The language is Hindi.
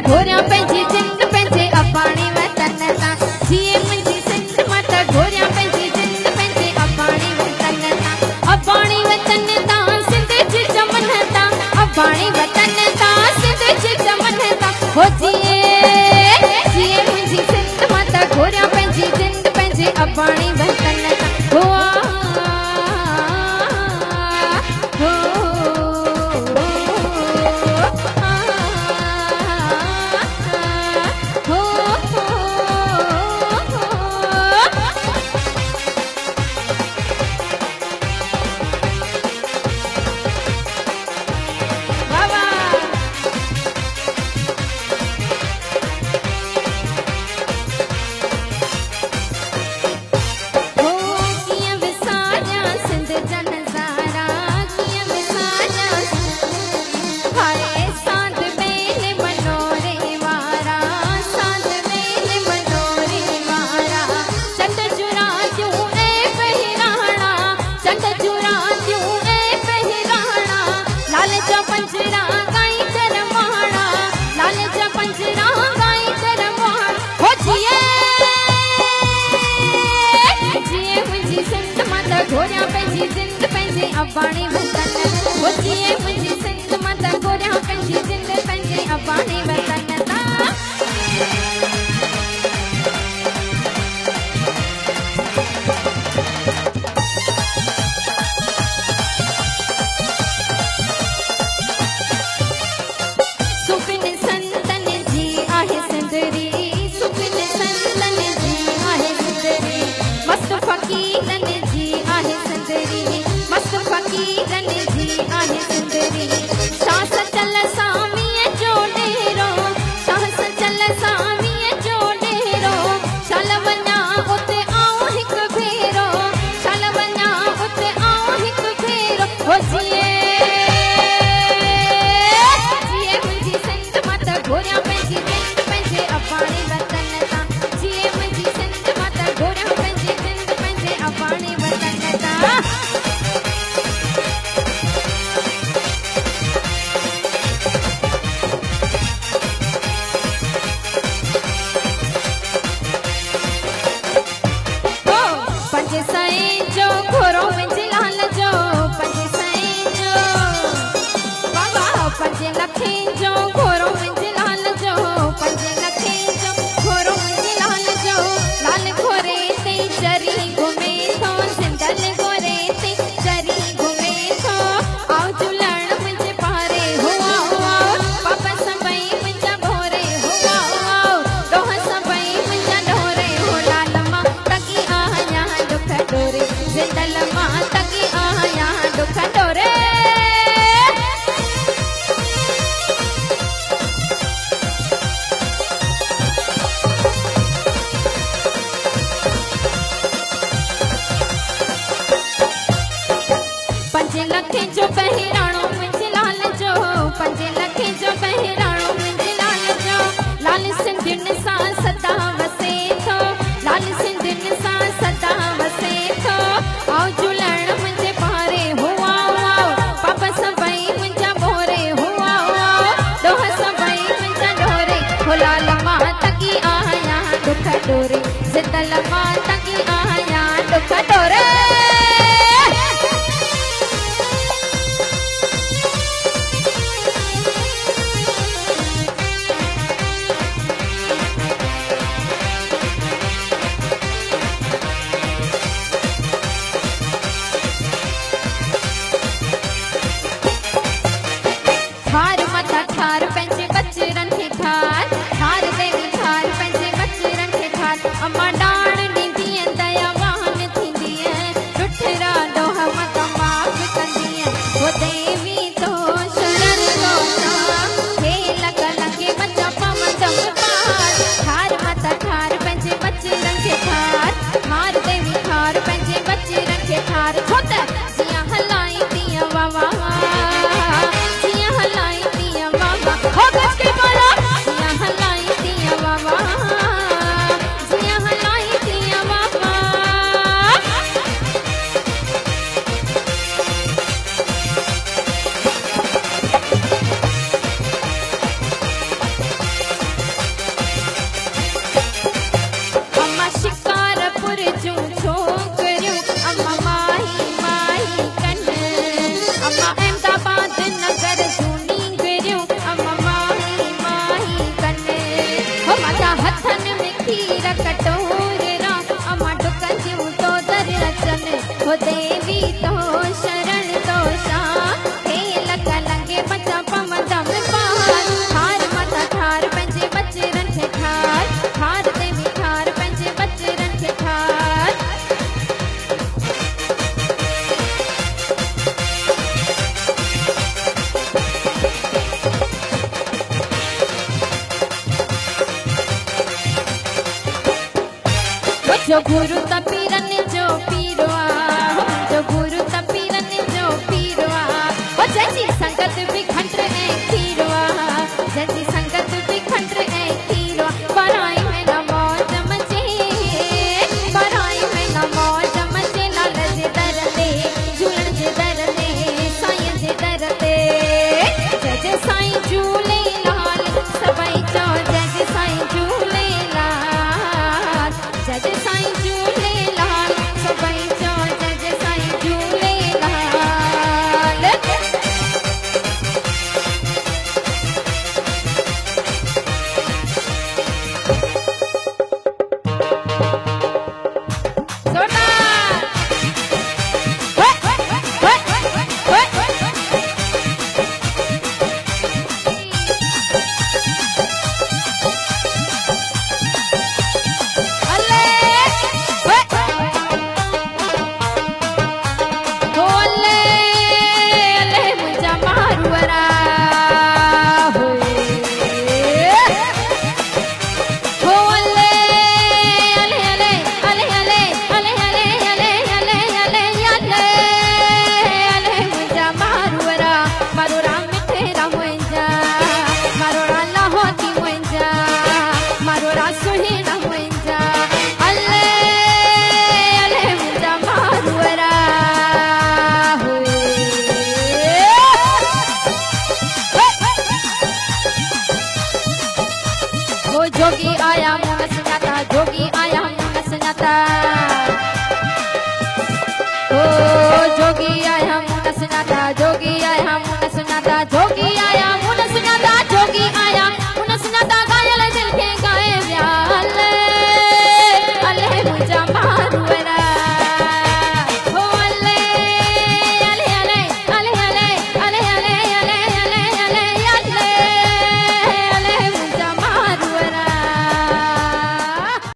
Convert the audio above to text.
घोरिया पंहिंजी जिंद पंहिंजे अबाणी वतन तां जिए मुंहिंजी सिंध मां त घोरिया पंहिंजी जिंद पंहिंजे अबाणी वतन तां अबाणी वतन तां सिंध जी चमन तां अबाणी वतन तां सिंध जी चमन तां हो जिए मुंहिंजी सिंध मां त घोरिया पंहिंजी जिंद पंहिंजे अबाणी वतन तां हो घोरिया पंहिंजी जिंद पंहिंजे अबाणी वतन हो जिए मुंहिंजी सिंध मां त घोरिया पंहिंजी जिंद पंहिंजे अबाणी वतन तां सुपिन संतन जी आहे सिंधरी सुपिन संतन जी आहे सिंधरी मस्त फकीरन जी आहे सिंधरी मस्त फकीरन जी आहे सिंधरी सास चल सामीअ जो डेरो सास चल सामीअ जो डेरो चल वञा उते आऊं हिकु भेरो चल वञा उते आऊं हिकु भेरो हो जिए मुंहिंजी सिंध मां त घोरिया पंहिंजी जिंद पंहिंजे अबाणी वतन तां जिए मुंहिंजी सिंध मां त घोरिया पंहिंजी जिंद पंहिंजे अबाणी वतन तां पंज सए जो घोरो मुंहिंजे लाल जो पंज सए जो बाबा 5 लखे जो घोरो मुंहिंजे लाल जो 5 लखे जो घोरो मुंहिंजे लाल जो लाल घोरे ते चरी घुमे थो सिंधल घोरे ते चरी घुमे थो आओ झूलण मुंहिंजे पारे हो आओ पापा संभई मुंहिंजा भोरे हो आओ ॾोह संभई मुंहिंजा ढोरे हो लाल मां तकी आहियां दुख डोरे सिंधल मां तकी आहियां दुख डोरे पंज लखे जो बहिराणो मुंहिंजे लाल जो 5 लखे जो बहिराणो मुंहिंजे लाल जो लाल सिंधियुनि सां सदा वसे थो लाल सिंधियुनि सां सदा वसे थो आओ झूलण मुंहिंजे पारे हो आओ पापा संभई मुंहिंजा भोरे हो आओ ॾोह संभई मुंहिंजा ढोरे हो लाल मां तकी आहियां दुख डोरे सिंधल मां तकी आहियां दुख डोरे थार मथा थार पंहिंजे बचरनि खे थार थार देवी थार पंहिंजे बचरनि खे थार अम्मा डाण ॾींदीअ दयावान थींदीअ ॾुठरा ॾोह मथा माफ़ कंदीअ हो देवी तो शरण तो हे लग लगे मचा पवंदम पार थार मथा थार पंहिंजे बचरनि खे थार थार देवी थार पंहिंजे बचरनि खे थार छो त जियां हलाईंदीअ वाह वाह जियां हलाईंदीअ वाह वाह हो मुझो गुरु तपीरन जो पीरवा, मुझो गुरु तपीरन जो पीरवा, ओ जंजी संगत भी खंड ऐ खीरवा, जंजी संगत भी खंड ऐ खीरवा, बराई में न मौज मचे, बराई में न मौज मचे, लाल जे दर ते झूलण जे दर ते साईं जे दर ते, जय जय साईं झूलेलाल सभई चओ जय जय साईं झूलेलाल, जय जय साईं झूलेलाल सभई चओ जय जय साईं झूलेलाल। जोगी आया मुन सुञाता, जोगी आया मुन सुञाता।